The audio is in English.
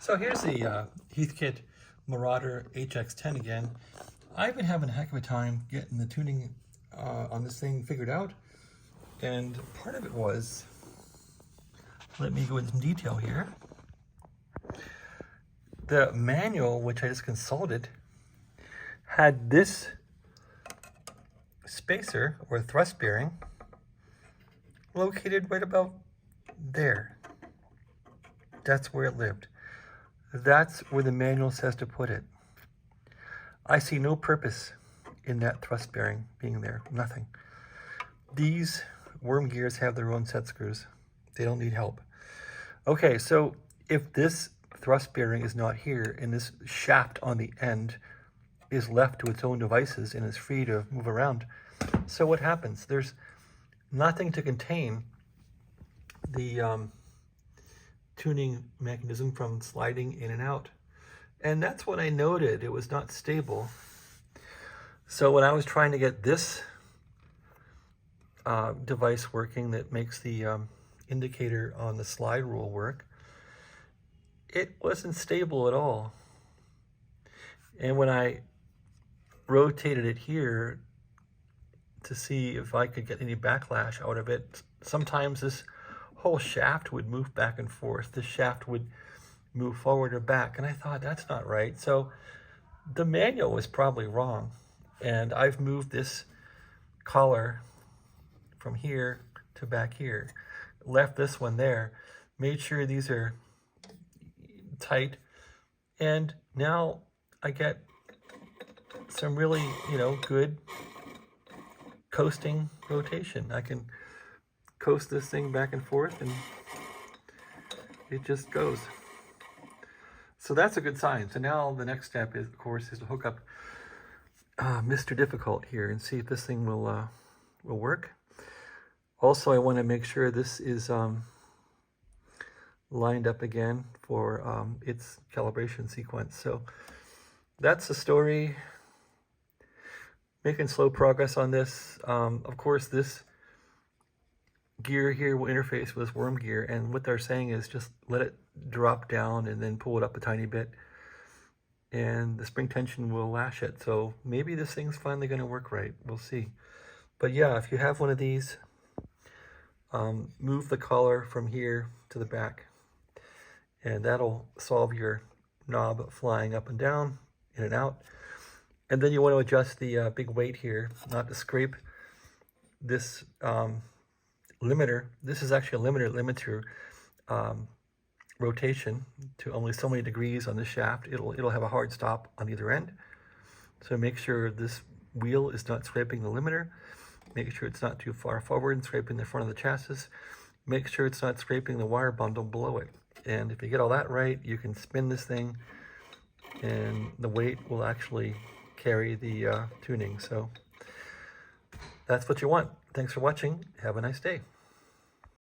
So here's the Heathkit Marauder HX-10 again. I've been having a heck of a time getting the tuning on this thing figured out. And part of it was, let me go into some detail here. The manual, which I just consulted, had this spacer or thrust bearing located right about there. That's where it lived. That's where the manual says to put it. I see no purpose in that thrust bearing being there, nothing. These worm gears have their own set screws. They don't need help. Okay, so if this thrust bearing is not here and this shaft on the end is left to its own devices and is free to move around, so what happens? There's nothing to contain the tuning mechanism from sliding in and out. And that's what I noted. It was not stable. So when I was trying to get this device working that makes the indicator on the slide rule work, it wasn't stable at all. And when I rotated it here to see if I could get any backlash out of it, sometimes this whole shaft would move back and forth. This shaft would move forward or back. And I thought, that's not right. So the manual was probably wrong. And I've moved this collar from here to back here, left this one there, made sure these are tight. And now I get some really, good coasting rotation. I can coast this thing back and forth and it just goes. So that's a good sign. So now the next step is, of course, is to hook up Mr. Difficult here and see if this thing will work. Also, I want to make sure this is lined up again for its calibration sequence. So that's the story. Making slow progress on this. Of course, this gear here will interface with this worm gear, and what they're saying is just let it drop down and then pull it up a tiny bit, and the spring tension will lash it. So maybe this thing's finally going to work right. We'll see. But yeah, if you have one of these, move the collar from here to the back, and that'll solve your knob flying up and down, in and out. And then you want to adjust the big weight here, not to scrape this limiter. This is actually a limiter rotation to only so many degrees on the shaft. It'll have a hard stop on either end. So make sure this wheel is not scraping the limiter. Make sure it's not too far forward and scraping the front of the chassis. Make sure it's not scraping the wire bundle below it. And if you get all that right, you can spin this thing and the weight will actually carry the tuning. So that's what you want. Thanks for watching. Have a nice day.